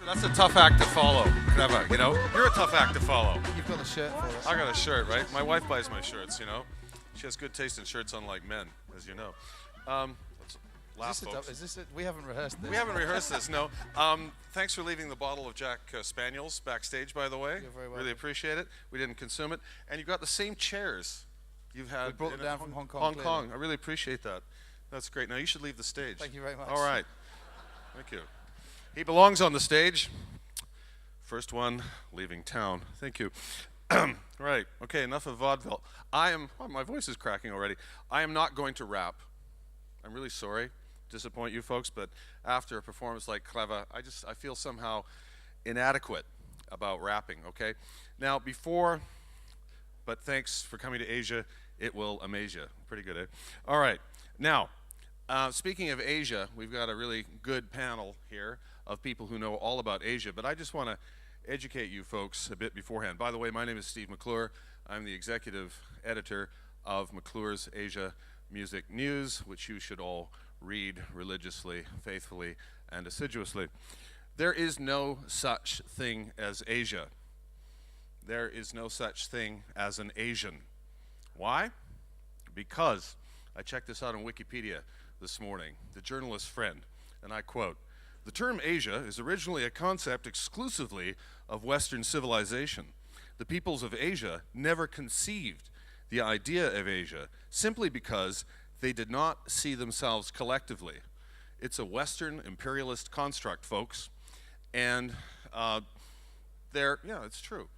That's a tough act to follow, KREVA, you know? You're a tough act to follow. You've got a shirt for us. I got a shirt, right? My wife buys my shirts, you know? She has good taste in shirts, unlike men, as you know. Let's laugh, folks. Is this it? We haven't rehearsed this. We haven't rehearsed this, no. Thanks for leaving the bottle of Jack Spaniels backstage, by the way. You're very welcome. Really appreciate it. We didn't consume it. And you've got the same chairs you've had. We brought them down from Hong Kong. Hong Kong. I really appreciate that. That's great. Now you should leave the stage. Thank you very much. All right. Thank you. He belongs on the stage. First one leaving town. Thank you. Right. Okay, enough of vaudeville. My voice is cracking already. I am not going to rap. I'm really sorry to disappoint you folks, but after a performance like KREVA, I feel somehow inadequate about rapping, okay? Now, but thanks for coming to Asia. It will amaze you. Pretty good, eh? All right. Now, speaking of Asia, we've got a really good panel here of people who know all about Asia, but I just want to educate you folks a bit beforehand. By the way, my name is Steve McClure. I'm the executive editor of McClure's Asia Music News, which you should all read religiously, faithfully, and assiduously. There is no such thing as Asia. There is no such thing as an Asian. Why? Because I checked this out on Wikipedia this morning, the journalist's friend, and I quote, "The term Asia is originally a concept exclusively of Western civilization. The peoples of Asia never conceived the idea of Asia simply because they did not see themselves collectively. It's a Western imperialist construct, folks." And it's true.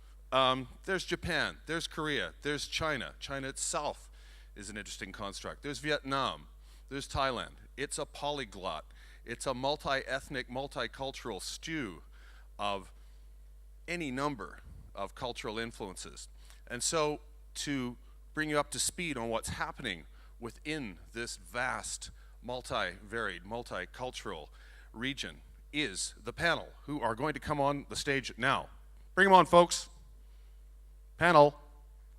There's Japan, there's Korea, there's China. China itself is an interesting construct. There's Vietnam, there's Thailand. It's a polyglot. It's a multi-ethnic, multicultural stew of any number of cultural influences. And so to bring you up to speed on what's happening within this vast, multi-varied, multicultural region is the panel who are going to come on the stage now. Bring them on, folks. Panel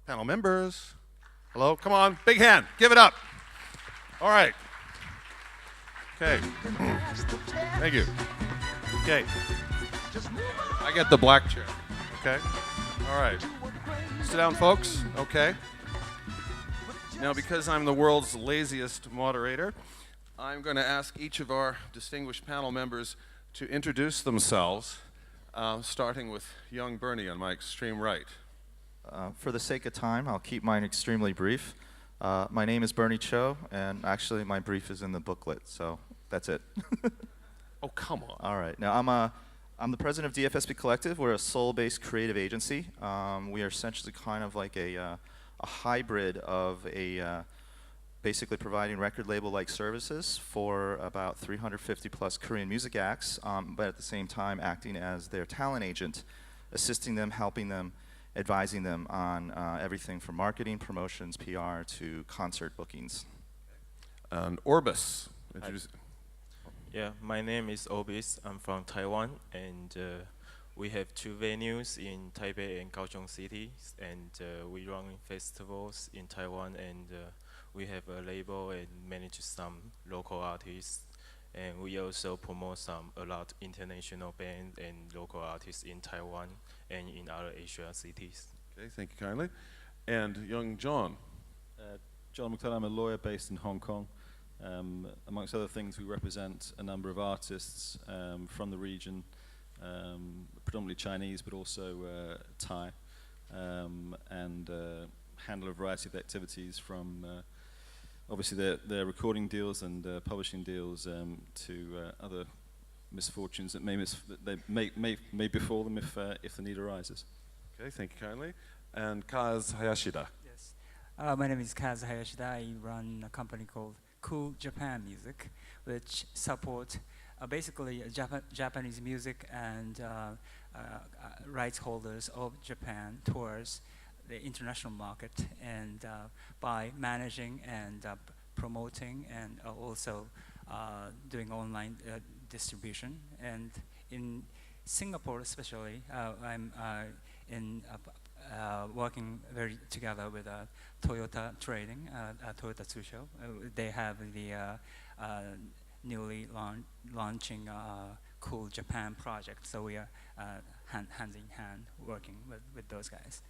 members. Hello, come on, big hand, give it up. All right. Okay. Thank you. Okay. I get the black chair. Okay. All right. Sit down, folks. Okay. Now, because I'm the world's laziest moderator, I'm going to ask each of our distinguished panel members to introduce themselves, starting with young Bernie on my extreme right. For the sake of time, I'll keep mine extremely brief. My name is Bernie Cho, and actually my brief is in the booklet, so that's it. Oh, come on. All right. Now, I'm the president of DFSB Collective. We're a Seoul-based creative agency. We are essentially kind of like a hybrid of basically providing record label-like services for about 350 plus Korean music acts, but at the same time acting as their talent agent, assisting them, helping them, advising them on everything from marketing, promotions, PR, to concert bookings. And Orbis. Yeah, my name is Orbis. I'm from Taiwan, and we have two venues in Taipei and Kaohsiung cities, and we run festivals in Taiwan, and we have a label and manage some local artists, and we also promote a lot international bands and local artists in Taiwan and in other Asia cities. Okay, thank you kindly. And young John. John McLellan, I'm a lawyer based in Hong Kong. Amongst other things, we represent a number of artists from the region, predominantly Chinese, but also Thai, and handle a variety of activities from obviously their recording deals and publishing deals to other misfortunes that may befall them if the need arises. Okay, thank you kindly. And Kaz Hayashida. Yes, my name is Kaz Hayashida. I run a company called Cool Japan Music, which support basically Japanese music and rights holders of Japan towards the international market, and by managing and promoting and also doing online distribution. And in Singapore especially, I'm in working very together with Toyota Trading, Toyota Tsusho. They have the newly launching Cool Japan project, so we are hand in hand working with those guys.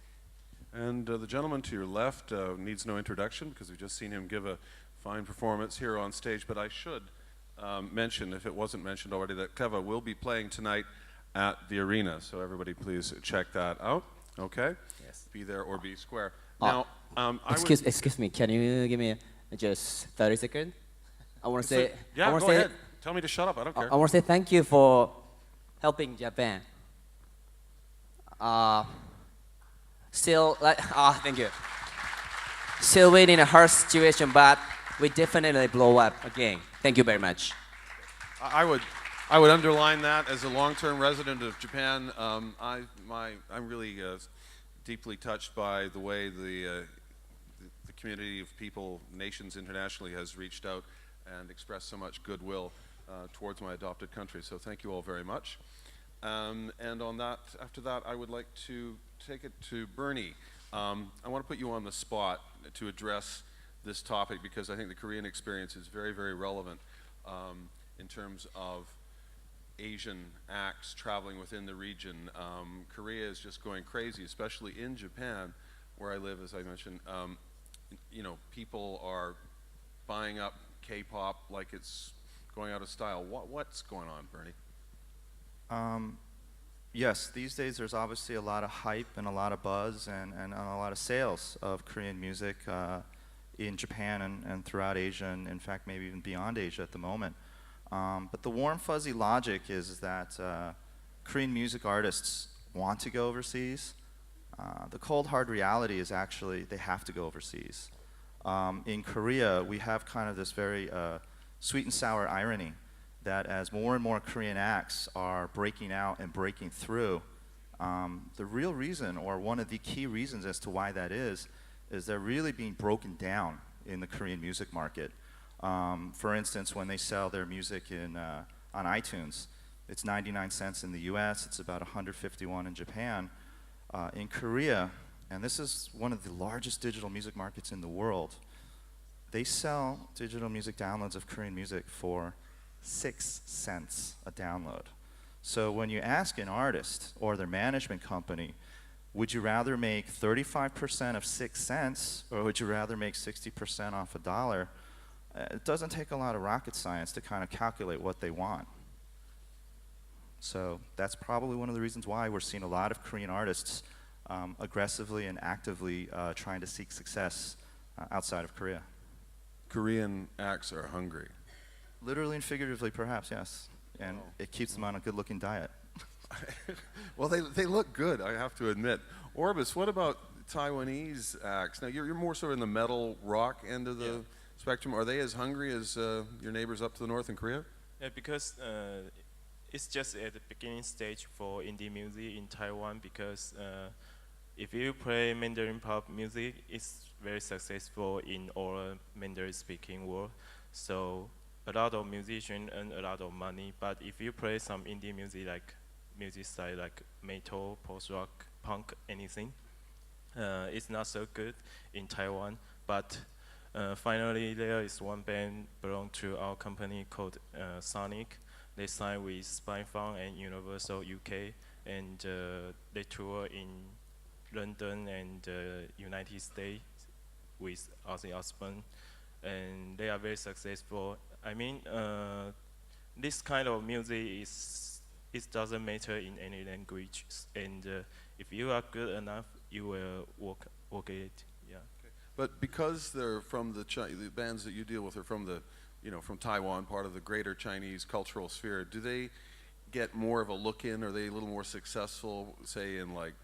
And the gentleman to your left needs no introduction because we've just seen him give a fine performance here on stage, but I should mention, if it wasn't mentioned already, that KREVA will be playing tonight at the arena, so everybody please check that out, okay? Yes. Be there or be square. Now, Excuse me, can you give me just 30 seconds? I want to say... Yeah, I wanna go say, ahead. Tell me to shut up, I don't care. I want to say thank you for helping Japan. Still, thank you. Still waiting in a hard situation, but we definitely blow up again. Thank you very much. I would underline that as a long-term resident of Japan. I'm really deeply touched by the way the community of people, nations internationally, has reached out and expressed so much goodwill towards my adopted country. So thank you all very much. And on that, after that, I would like to take it to Bernie. I want to put you on the spot to address this topic because I think the Korean experience is very, very relevant in terms of Asian acts traveling within the region. Korea is just going crazy, especially in Japan, where I live, as I mentioned. You know, people are buying up K-pop like it's going out of style. What's going on, Bernie? Yes, these days there's obviously a lot of hype and a lot of buzz and a lot of sales of Korean music in Japan and throughout Asia, and in fact maybe even beyond Asia at the moment. But the warm fuzzy logic is that Korean music artists want to go overseas. The cold hard reality is actually they have to go overseas. In Korea, we have kind of this very sweet and sour irony that as more and more Korean acts are breaking out and breaking through, the real reason, or one of the key reasons as to why that is they're really being broken down in the Korean music market. For instance, when they sell their music on iTunes, it's 99 cents in the US, it's about 151 in Japan. In Korea, and this is one of the largest digital music markets in the world, they sell digital music downloads of Korean music for 6 cents a download. So when you ask an artist or their management company, would you rather make 35% of 6 cents, or would you rather make 60% off $1? It doesn't take a lot of rocket science to kind of calculate what they want. So that's probably one of the reasons why we're seeing a lot of Korean artists aggressively and actively trying to seek success outside of Korea. Korean acts are hungry. Literally and figuratively, perhaps, yes. And it keeps them on a good-looking diet. Well, they look good, I have to admit. Orbis, what about Taiwanese acts? Now, you're more sort of in the metal rock end of the spectrum. Are they as hungry as your neighbors up to the north in Korea? Yeah, because it's just at the beginning stage for indie music in Taiwan, because if you play Mandarin pop music, it's very successful in all Mandarin-speaking world. So a lot of musicians earn a lot of money, but if you play some indie music like music style like metal, post-rock, punk, anything, it's not so good in Taiwan. But finally, there is one band belong to our company called Sonic. They signed with Spinefarm and Universal UK, and they tour in London and United States with Ozzy Osbourne, and they are very successful. I mean, this kind of music it doesn't matter in any language, and if you are good enough, you will work it. Yeah. Okay. But because they're from the bands that you deal with are from the, from Taiwan, part of the greater Chinese cultural sphere, do they get more of a look in? Are they a little more successful, say, in like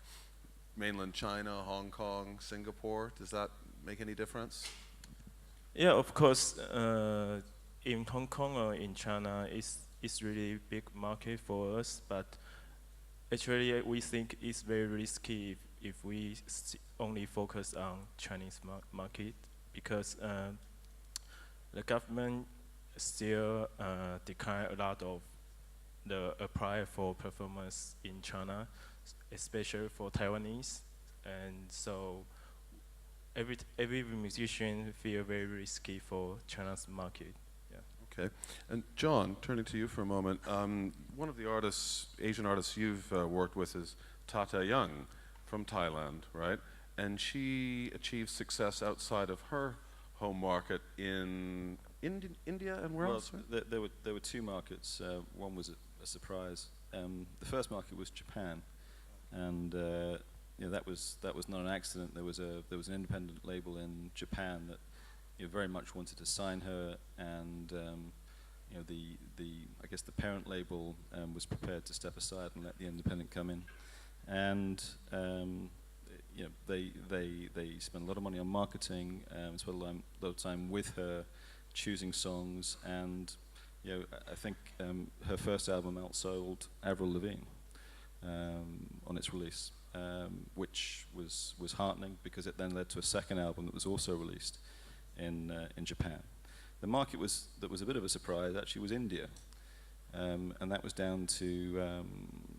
mainland China, Hong Kong, Singapore? Does that make any difference? Yeah, of course. In Hong Kong or in China, it's really big market for us. But actually, we think it's very risky if we only focus on Chinese market, because the government still decline a lot of apply for performance in China, especially for Taiwanese, and so every musician feel very risky for China's market. Yeah. Okay. And John, turning to you for a moment, one of the artists, Asian artists you've worked with is Tata Young from Thailand, right? And she achieved success outside of her home market in India and where Well, else? Right? there were two markets. One was a surprise. The first market was Japan, and that was not an accident. There was an independent label in Japan that very much wanted to sign her, and I guess the parent label was prepared to step aside and let the independent come in, and they spent a lot of money on marketing, spent a lot of time with her, choosing songs, and I think her first album outsold Avril Lavigne on its release, which was heartening because it then led to a second album that was also released in Japan. The market that was a bit of a surprise actually was India, and that was down to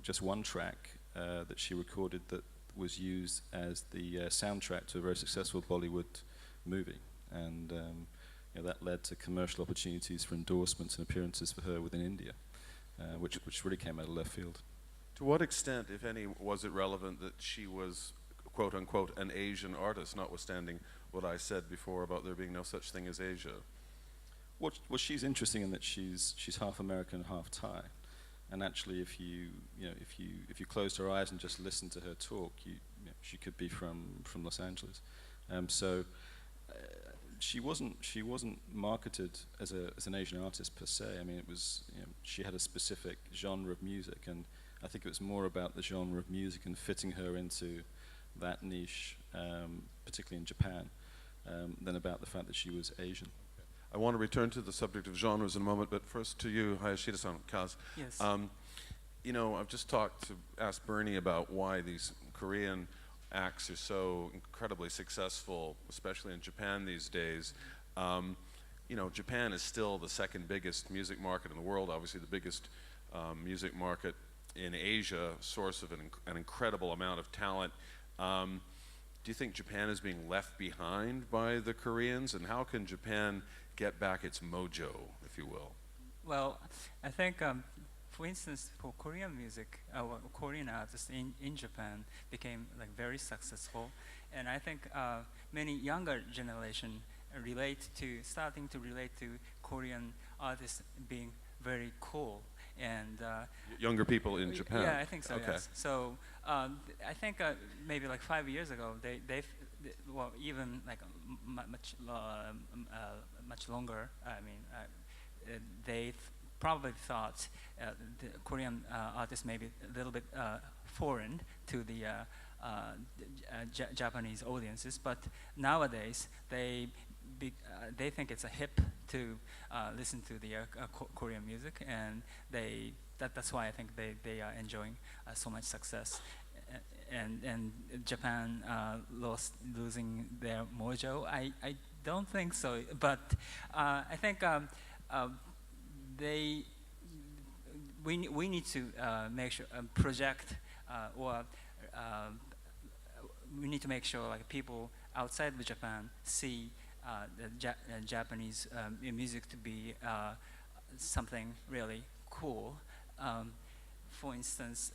just one track that she recorded that was used as the soundtrack to a very successful Bollywood movie, and that led to commercial opportunities for endorsements and appearances for her within India, which really came out of left field. To what extent, if any, was it relevant that she was, quote unquote, an Asian artist, notwithstanding what I said before about there being no such thing as Asia? Well, she's interesting in that she's half American, half Thai, and actually, if you closed her eyes and just listened to her talk, she could be from Los Angeles. So she wasn't marketed as an Asian artist per se. I mean, it was she had a specific genre of music, and I think it was more about the genre of music and fitting her into that niche, particularly in Japan, than about the fact that she was Asian. I want to return to the subject of genres in a moment, but first to you, Hayashida-san, Kaz. Yes. I've just asked Bernie about why these Korean acts are so incredibly successful, especially in Japan these days. Japan is still the second biggest music market in the world, obviously the biggest music market in Asia, source of an incredible amount of talent. Do you think Japan is being left behind by the Koreans, and how can Japan get back its mojo, if you will? Well, I think, for instance, for Korean music, Korean artists in Japan became very successful, and I think many younger generation starting to relate to Korean artists being very cool. And younger people in Japan. Yeah, I think so. Okay. Yes. So I think maybe 5 years ago, even much longer. I mean, they probably thought the Korean artists may be a little bit foreign to the Japanese audiences, but nowadays they think it's a hip to listen to the Korean music, and that's why I think they are enjoying so much success. And Japan losing their mojo, I don't think so. But I think we need to make sure project or we need to make sure people outside of Japan see the Japanese music to be something really cool. For instance,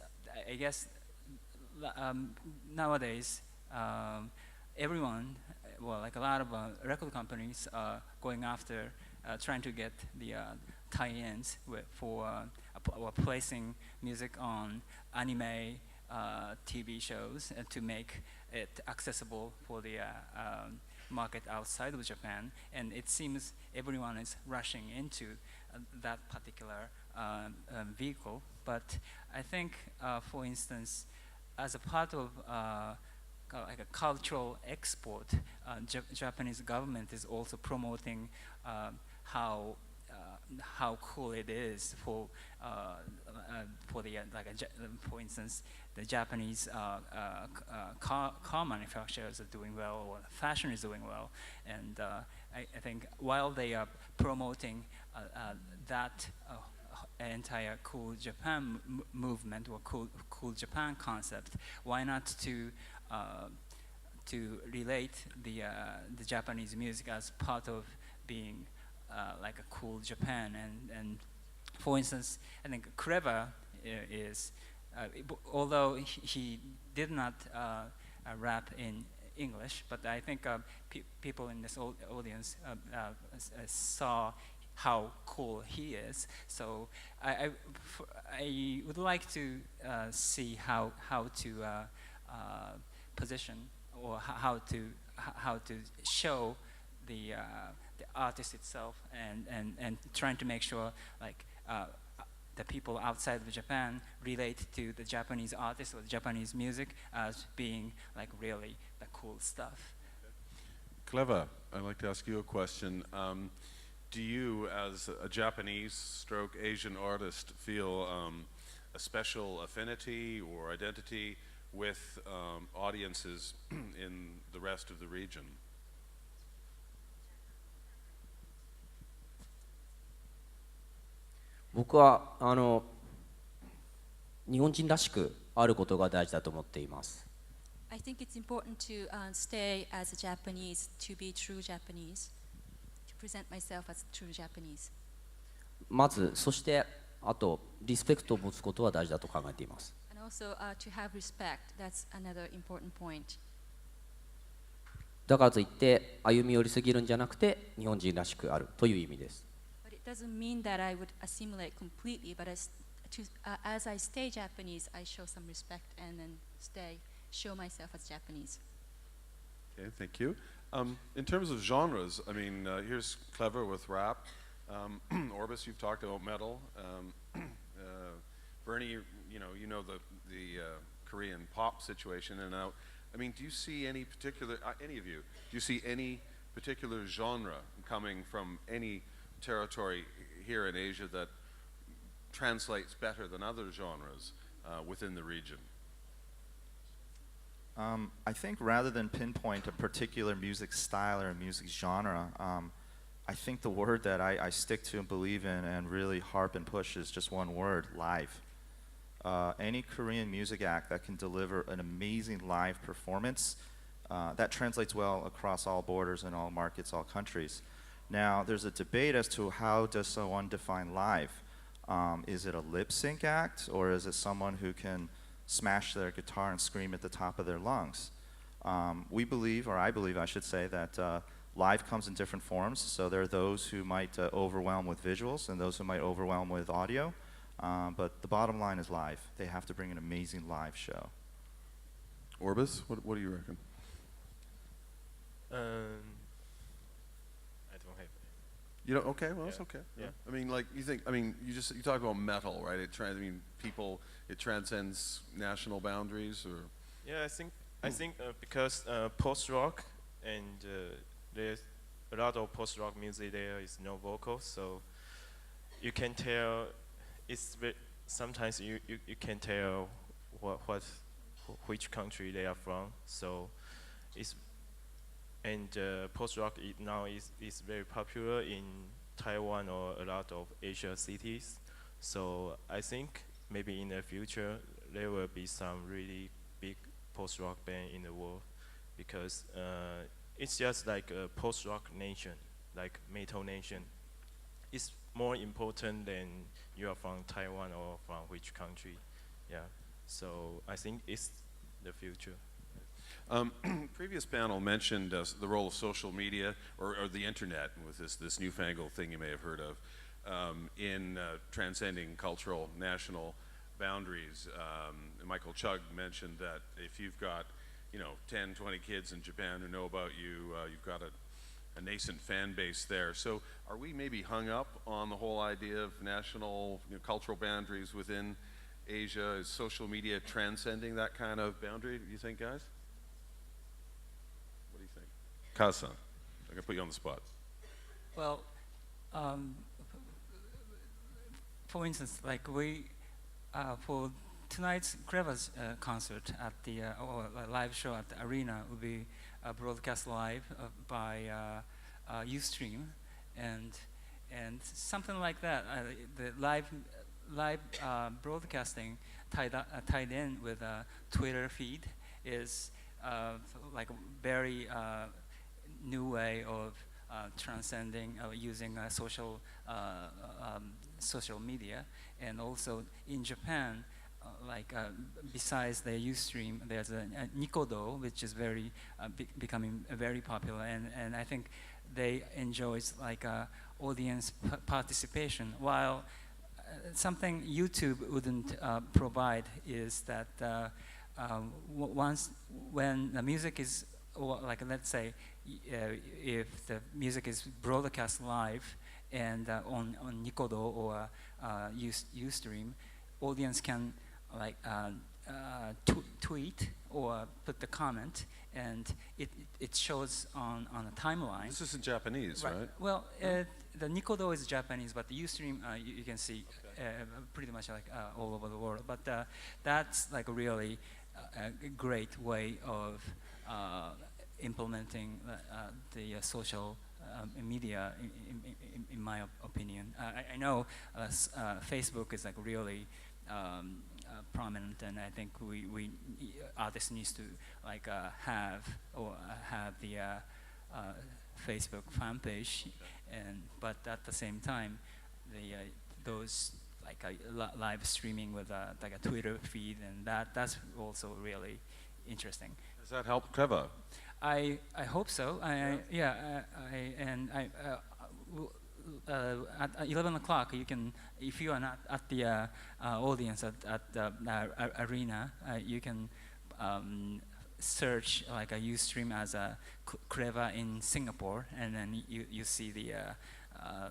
I guess nowadays everyone, a lot of record companies are going after trying to get the tie-ins for placing music on anime TV shows to make it accessible for the market outside of Japan, and it seems everyone is rushing into that particular vehicle. But I think, for instance, as a part of a cultural export, Japanese government is also promoting how cool it is for for instance, the Japanese car manufacturers are doing well, or fashion is doing well, and I think while they are promoting that entire Cool Japan movement or cool Japan concept, why not to relate the Japanese music as part of being like a cool Japan, and for instance, I think KREVA is, although he did not rap in English, but I think people in this audience saw how cool he is. So I would like to see how to position or how to show the artist itself, and trying to make sure like the people outside of Japan relate to the Japanese artist or the Japanese music as being like really the cool stuff. KREVA, I'd like to ask you a question. Do you, as a Japanese stroke Asian artist, feel a special affinity or identity with audiences in the rest of the region? 僕は日本人らしくあることが大事だと思っています。 I think it's important to stay as a Japanese, to be true Japanese, to present myself as true Japanese. まず、そしてあとリスペクトを持つことは大事だと考えています。 And also to have respect, that's another important point. だからといって歩み寄りすぎるんじゃなくて日本人らしくあるという意味です。 But it doesn't mean that I would assimilate completely, but as I stay Japanese, I show some respect and then show myself as Japanese. Okay, thank you. In terms of genres, I mean, here's KREVA with rap. Orbis, you've talked about metal. Bernie, you know the Korean pop situation, and now, I mean, do you see any particular, any of you, do you see any particular genre coming from any territory here in Asia that translates better than other genres within the region? I think rather than pinpoint a particular music style or a music genre, I think the word that I stick to and believe in and really harp and push is just one word: live. Any Korean music act that can deliver an amazing live performance, that translates well across all borders and all markets, all countries. Now, there's a debate as to how does someone define live. Is it a lip sync act, or is it someone who can smash their guitar and scream at the top of their lungs? We believe, or I believe I should say, that live comes in different forms. So there are those who might overwhelm with visuals and those who might overwhelm with audio. But the bottom line is live. They have to bring an amazing live show. Orbis, what do you reckon? I don't have. You know, okay, well, it's Yeah, okay. yeah. I mean, like, you talk about metal, right? It transcends national boundaries, or? Yeah, I think because post rock and there's a lot of post rock music, there is no vocals, so you can tell. Sometimes you can tell which country they are from. So post rock now is very popular in Taiwan or a lot of Asia cities. So I think maybe in the future there will be some really big post rock band in the world, because it's just like a post rock nation, like metal nation. It's more important than you are from Taiwan or from which country. Yeah, so I think it's the future. Previous panel mentioned the role of social media or the internet, with this newfangled thing you may have heard of, in transcending cultural national boundaries. Michael Chugg mentioned that if you've got 10, 20 kids in Japan who know about you, you've got a nascent fan base there. So are we maybe hung up on the whole idea of national cultural boundaries within Asia? Is social media transcending that kind of boundary, do you think, guys? What do you think? Kaz-san, I'm going to put you on the spot. Well, for instance, like for tonight's KREVA's concert at the or live show at the arena will be broadcast live by Ustream, and something like that. The live live broadcasting tied in with a Twitter feed is like a very new way of transcending using social media. And also in Japan, besides the Ustream, there's a Nikodo, which is becoming very popular, and I think they enjoy audience participation. While something YouTube wouldn't provide is that when the music is, or let's say, if the music is broadcast live and on Nikodo or Ustream, audience can tweet or put the comment, and it shows on a timeline. This is in Japanese, right? Well, the Nikodo is Japanese, but the Ustream you can see pretty much all over the world. But that's a really great way of implementing the social media, in my opinion. I know Facebook is really prominent, and I think we artists needs to have the Facebook fan page, but at the same time, those live streaming with a Twitter feed, and that's also really interesting. Does that help KREVA? I hope so. At 11 o'clock, you can, if you are not at the audience at the arena, you can search a Ustream as a KREVA in Singapore, and then you see the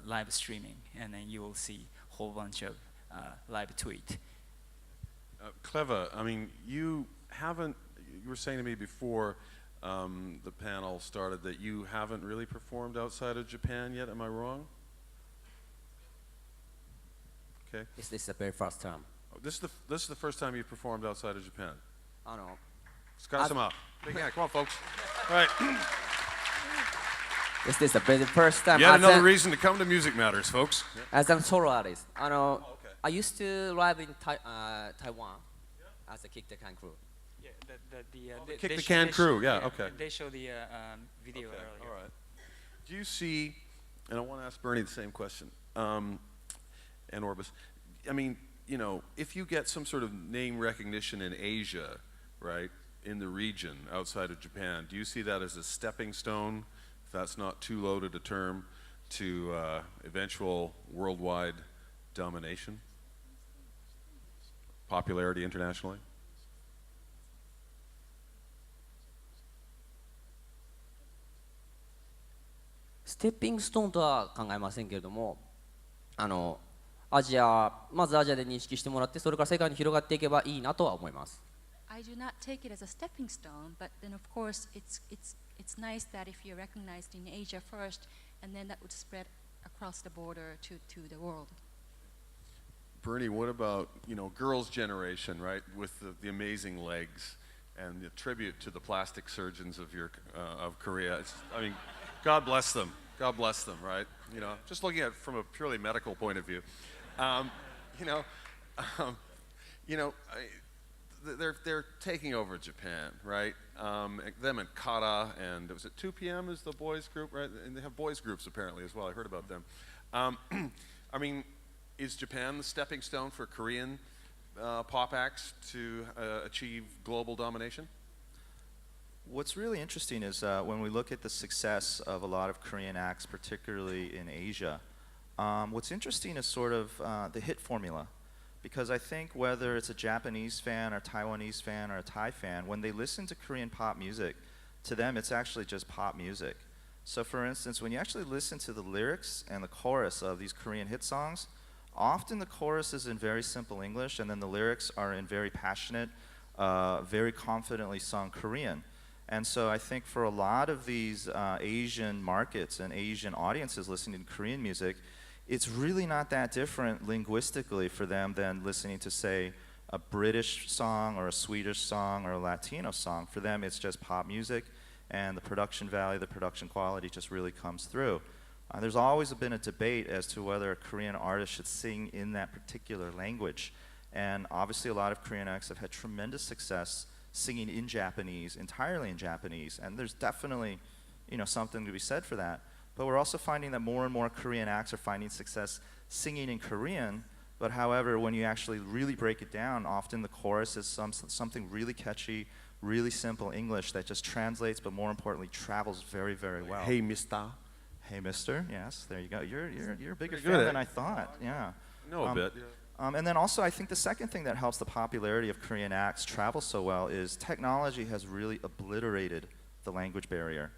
live streaming, and then you will see a whole bunch of live tweet. KREVA, I mean, you were saying to me before the panel started that you haven't really performed outside of Japan yet. Am I wrong? Okay. This is the very first time. Oh, this is the first time you've performed outside of Japan. I know. Scott up. Big hand. Come on, folks. All right. This is the very first time. Yet another reason to come to Music Matters, folks. As a solo artist, okay. I used to live in Taiwan as a Kick the Can crew. Yeah, Kick the Can crew. Yeah. Okay. They show the video Okay, earlier. all right. Do you see, and I want to ask Bernie the same question, and Orbis, I mean, if you get some sort of name recognition in Asia, right, in the region outside of Japan, do you see that as a stepping stone, if that's not too loaded a term, to eventual worldwide domination? Popularity internationally?ステッピングストーンとは考えませんけれども、まずアジアで認識してもらって、それから世界に広がっていけばいいなとは思います。I do not take it as a stepping stone, but then of course it's nice that if you're recognized in Asia first, and then that would spread across the border to the world. Bernie, what about, girls' generation, right, with the amazing legs and the tribute to the plastic surgeons of Korea? God bless them. God bless them, right? Just looking at it from a purely medical point of view. They're taking over Japan, right? Them and Kata, and was it 2 p.m. is the boys group, right? And they have boys groups apparently as well. I heard about them. Is Japan the stepping stone for Korean pop acts to achieve global domination? What's really interesting is when we look at the success of a lot of Korean acts, particularly in Asia, what's interesting is sort of the hit formula. Because I think whether it's a Japanese fan or Taiwanese fan or a Thai fan, when they listen to Korean pop music, to them it's actually just pop music. So for instance, when you actually listen to the lyrics and the chorus of these Korean hit songs, often the chorus is in very simple English, and then the lyrics are in very passionate, very confidently sung Korean. And so I think for a lot of these Asian markets and Asian audiences listening to Korean music, it's really not that different linguistically for them than listening to, say, a British song or a Swedish song or a Latino song. For them, it's just pop music, and the production value, the production quality just really comes through. There's always been a debate as to whether a Korean artist should sing in that particular language. And obviously a lot of Korean acts have had tremendous success singing in Japanese, entirely in Japanese, and there's definitely, something to be said for that. But we're also finding that more and more Korean acts are finding success singing in Korean, but however, when you actually really break it down, often the chorus is something really catchy, really simple English that just translates, but more importantly, travels very, very well. Hey, mister. Hey, mister. Yes, there you go. You're a bigger Pretty good fan at than it. I thought. Yeah. No, a bit. And then also, I think the second thing that helps the popularity of Korean acts travel so well is technology has really obliterated the language barrier,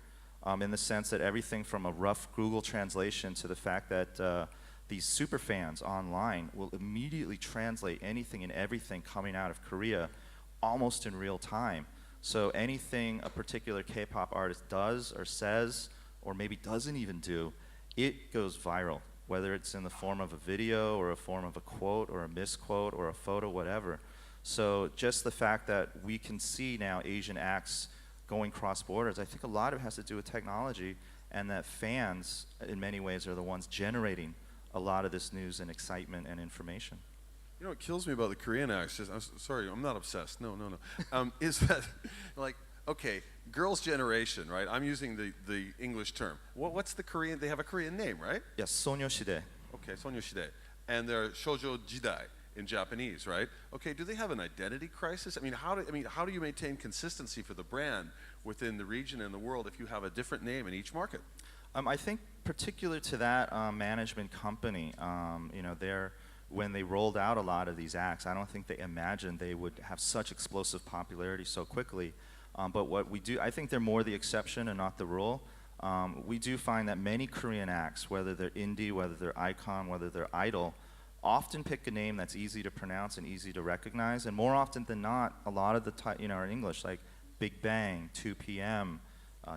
in the sense that everything from a rough Google translation to the fact that these super fans online will immediately translate anything and everything coming out of Korea almost in real time. So anything a particular K-pop artist does or says, or maybe doesn't even do, it goes viral, whether it's in the form of a video or a form of a quote or a misquote or a photo, whatever. So just the fact that we can see now Asian acts going cross borders, I think a lot of it has to do with technology, and that fans, in many ways, are the ones generating a lot of this news and excitement and information. You know what kills me about the Korean acts, sorry, I'm not obsessed, no. Is that, like, okay, girls' generation, right? I'm using the English term. What's the Korean, they have a Korean name, right? Yes, Sonyoshide. Okay, Sonyoshide. And they're Shoujo Jidai in Japanese, right? Okay, do they have an identity crisis? How do you maintain consistency for the brand within the region and the world if you have a different name in each market? I think particular to that management company, when they rolled out a lot of these acts, I don't think they imagined they would have such explosive popularity so quickly. But what we do, I think they're more the exception and not the rule. We do find that many Korean acts, whether they're indie, whether they're icon, whether they're idol, often pick a name that's easy to pronounce and easy to recognize. And more often than not, a lot of the are in English, like Big Bang, 2 p.m.,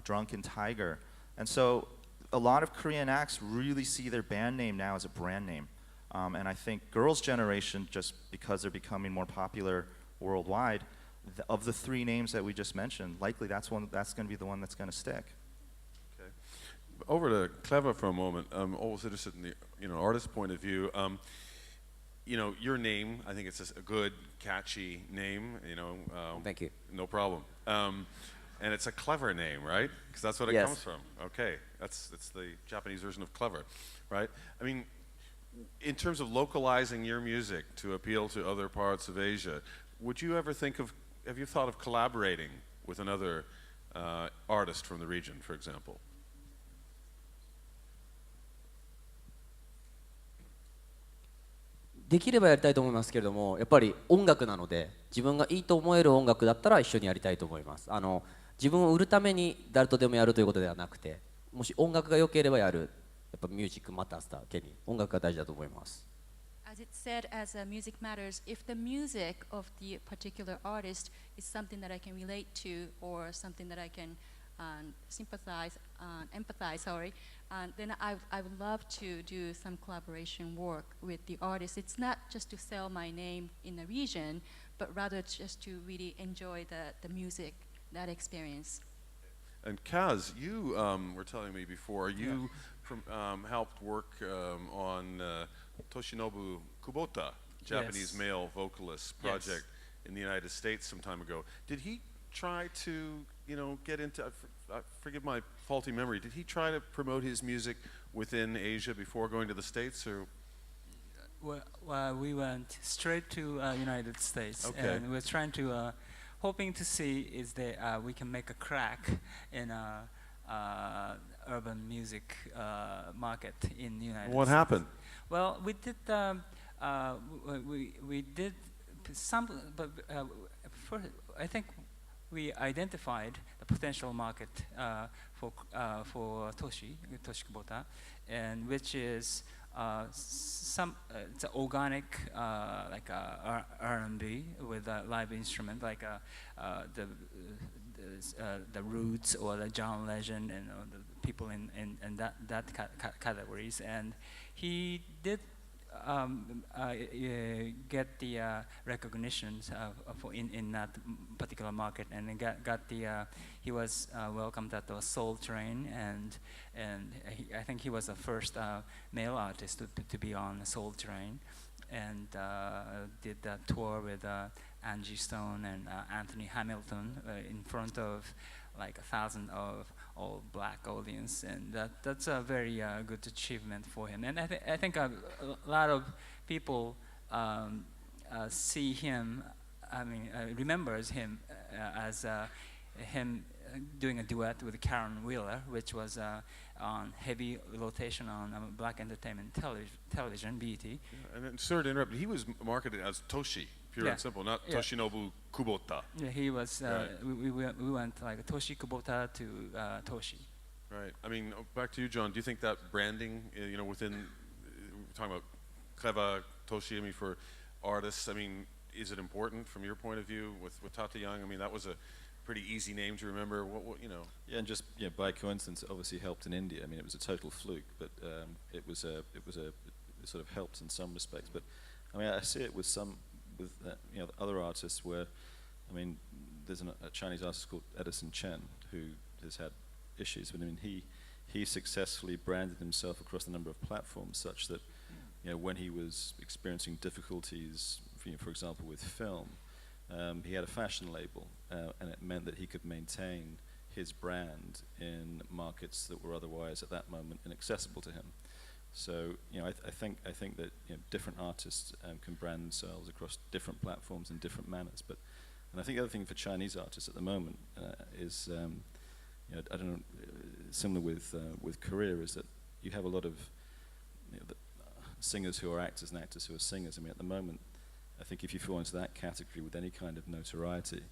Drunken Tiger. And so a lot of Korean acts really see their band name now as a brand name. And I think girls' generation, just because they're becoming more popular worldwide, of the three names that we just mentioned, likely that's going to be the one that's going to stick. Okay. Over to KREVA for a moment. I'm always interested in the artist point of view. Your name, I think it's a good, catchy name. Thank you. No problem. And it's a clever name, right? Because that's what it Yes. comes from. Okay, it's the Japanese version of clever, right? In terms of localizing your music to appeal to other parts of Asia, have you thought of collaborating with another artist from the region, for example?できればやりたいと思いますけれども、やっぱり音楽なので自分がいいと思える音楽だったら一緒にやりたいと思います。自分を売るために誰とでもやるということではなくて、もし音楽が良ければやる、やっぱミュージックマタースターケに音楽が大事だと思います。As it said, as music matters, if the music of the particular artist is something that I can relate to or something that I can empathize, then I would love to do some collaboration work with the artist. It's not just to sell my name in the region, but rather just to really enjoy the music, that experience. And Kaz, you were telling me before, you helped work on Toshinobu Kubota, Japanese Yes. male vocalist project in the United States some time ago. Did he try to, get into, forgive my faulty memory, did he try to promote his music within Asia before going to the States? Or? Well, we went straight to United States, Okay. and we're trying to, hoping to see is that we can make a crack in urban music market in the United States. What happened? Well, we did we did some, but I think we identified the potential market for Toshi Kubota, and which is it's an organic like R&B with a live instrument, like the roots or the John Legend and the people in that categories. And he did get the recognition in that particular market, and then got the he was welcomed at the Soul Train, and I think he was the first male artist to be on the Soul Train, and did that tour with Angie Stone and Anthony Hamilton in front of like 1,000 of all black audience, and that's a very good achievement for him. And I think a lot of people see him, remembers him as him doing a duet with Karen Wheeler, which was on heavy rotation on Black Entertainment Television, BET. Yeah, and then, sorry to interrupt, he was marketed as Toshi, pure and simple, not Toshinobu Kubota. Yeah, he was. Right. We went like Toshi Kubota to Toshi. Right. I mean, back to you, John. Do you think that branding, within, we're talking about KREVA, Toshi, for artists, is it important from your point of view with Tata Young? That was a pretty easy name to remember. What. Yeah, and just by coincidence, it obviously helped in India. It was a total fluke, but it sort of helped in some respects. But I see it with other artists where, there's a Chinese artist called Edison Chen who has had issues, but he successfully branded himself across a number of platforms such that, when he was experiencing difficulties, for example, with film, he had a fashion label, and it meant that he could maintain his brand in markets that were otherwise at that moment inaccessible to him. So I think that different artists can brand themselves across different platforms in different manners. And I think the other thing for Chinese artists at the moment is I don't know, similar with Korea, is that you have a lot of singers who are actors and actors who are singers. At the moment, I think if you fall into that category with any kind of notoriety,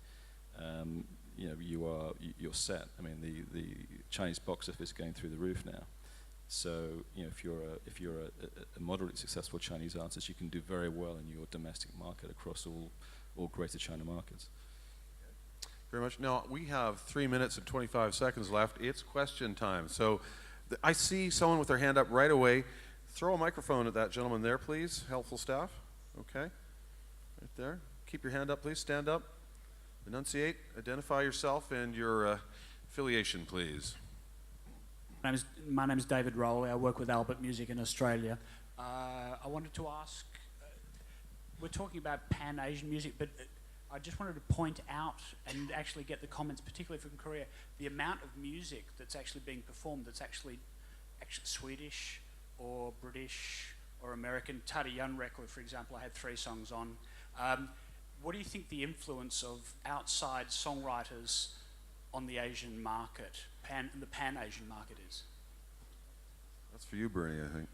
you're set. The Chinese box office is going through the roof now. So if you're a moderately successful Chinese artist, you can do very well in your domestic market across all Greater China markets. Very much. Now, we have 3 minutes and 25 seconds left. It's question time. So I see someone with their hand up right away. Throw a microphone at that gentleman there, please. Helpful staff. Okay. Right there. Keep your hand up, please. Stand up. Enunciate. Identify yourself and your affiliation, please. My name is David Rowley. I work with Albert Music in Australia. I wanted to ask, we're talking about Pan-Asian music, but I just wanted to point out and actually get the comments, particularly from Korea, the amount of music that's actually being performed that's actually Swedish or British or American. Tata Young record, for example, I had 3 songs on. What do you think the influence of outside songwriters on the Asian market, the Pan-Asian market is? That's for you, Bernie, I think.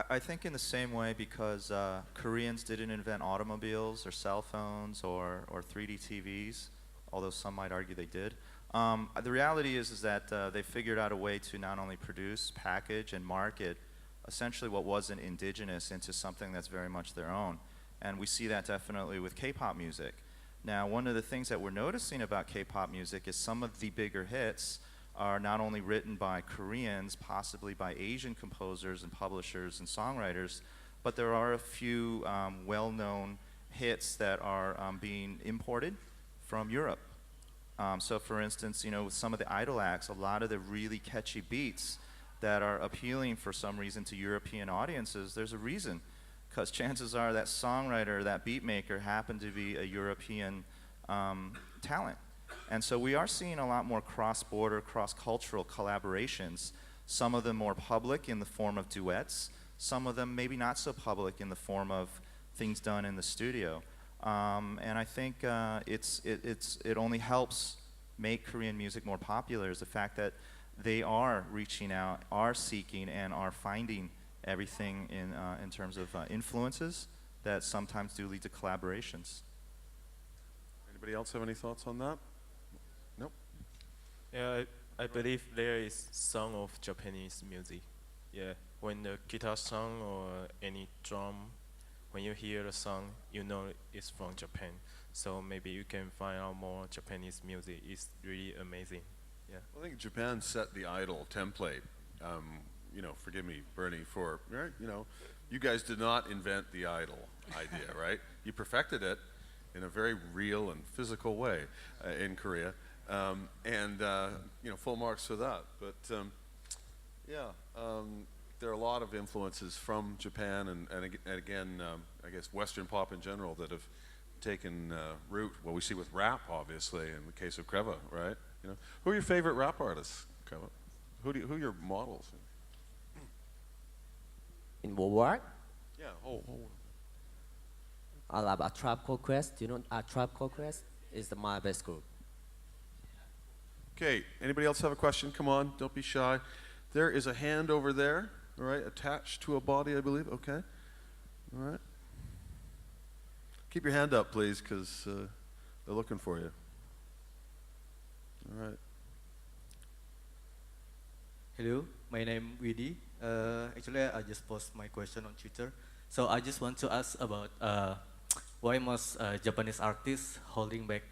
I think in the same way, because Koreans didn't invent automobiles or cell phones or 3D TVs, although some might argue they did. The reality is that they figured out a way to not only produce, package, and market essentially what wasn't indigenous into something that's very much their own. And we see that definitely with K-pop music. Now, one of the things that we're noticing about K-pop music is some of the bigger hits are not only written by Koreans, possibly by Asian composers and publishers and songwriters, but there are a few well-known hits that are being imported from Europe. So for instance, with some of the idol acts, a lot of the really catchy beats that are appealing for some reason to European audiences, there's a reason. Because chances are that songwriter, that beat maker happened to be a European talent. And so we are seeing a lot more cross-border, cross-cultural collaborations, some of them more public in the form of duets, some of them maybe not so public in the form of things done in the studio. And I think it only helps make Korean music more popular is the fact that they are reaching out, are seeking, and are finding everything in terms of influences that sometimes do lead to collaborations. Anybody else have any thoughts on that? Nope. Yeah, I believe there is song of Japanese music. Yeah, when the guitar song or any drum, when you hear the song, you know it's from Japan. So maybe you can find out more Japanese music. It's really amazing. Yeah. I think Japan set the idol template. forgive me, Bernie, for, right, you guys did not invent the idol idea, right? You perfected it in a very real and physical way in Korea, full marks for that. But there are a lot of influences from Japan and again, I guess Western pop in general that have taken root. Well, we see with rap, obviously, in the case of KREVA, right? Who are your favorite rap artists, KREVA? Who are your models? In worldwide, Yeah, I love A Tribe Called Quest. Do you know A Tribe Called Quest? Is my best group. Okay, anybody else have a question? Come on, don't be shy. There is a hand over there, all right, attached to a body, I believe. Okay, all right. Keep your hand up, please, because they're looking for you. All right. Hello, my name is Widi. Actually, I just posted my question on Twitter. So I just want to ask about why most Japanese artists holding back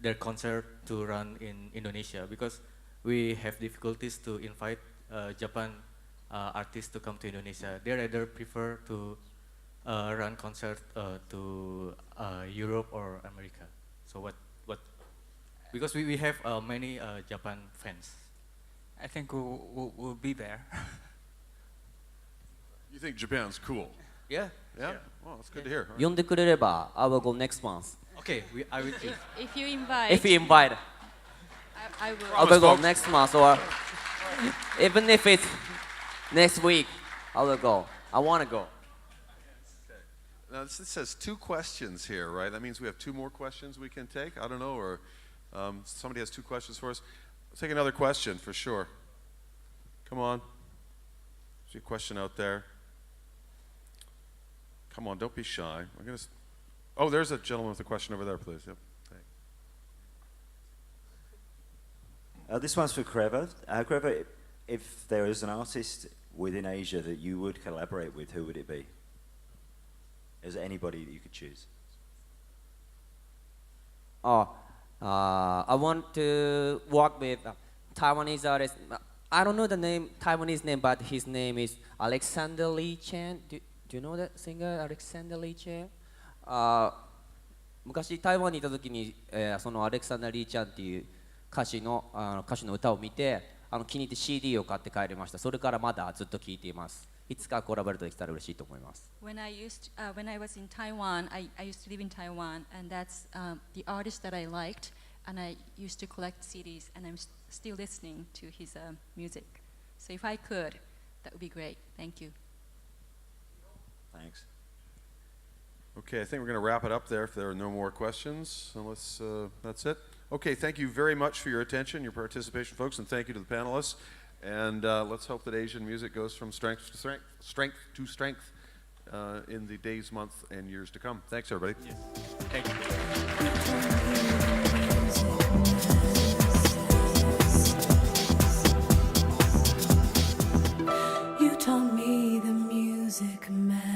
their concert to run in Indonesia, because we have difficulties to invite Japan artists to come to Indonesia. They rather prefer to run concert to Europe or America. So what? Because we have many Japan fans. I think we'll be there. You think Japan's cool? Yeah. Yeah? Well, that's good to hear. 呼んでくれれば I will go next month. Okay, I will. If you invite, If you invite, I will. I will go next month, or even if it's next week, I will go. I want to go. Now, this says 2 questions here, right? That means we have 2 more questions we can take? I don't know, or somebody has 2 questions for us. Let's take another question for sure. Come on. There's a question out there. Come on, don't be shy. We're gonna. Oh, there's a gentleman with a question over there, please. Yep. This one's for KREVA. KREVA, if there is an artist within Asia that you would collaborate with, who would it be? Is there anybody that you could choose? I want to work with Taiwanese artist. I don't know the Taiwanese name, but his name is Alexander Lee Chen. Do you know that singer, Alexander Lee Chen? 昔台湾にいた時に、そのアレクサンダー・リーちゃんっていう歌手の歌を見て気に入って CD を買って帰りました。それからまだずっと聴いています。いつかコラボレートできたら嬉しいと思います。When I was in Taiwan, I used to live in Taiwan, and that's the artist that I liked, and I used to collect CDs, and I'm still listening to his music. So if I could, that would be great. Thank you. Thanks. Okay, I think we're going to wrap it up there if there are no more questions, unless that's it. Okay, thank you very much for your attention, your participation, folks, and thank you to the panelists. And let's hope that Asian music goes from strength to strength in the days, months, and years to come. Thanks, everybody. Yes. Thank you. You taught me the music man.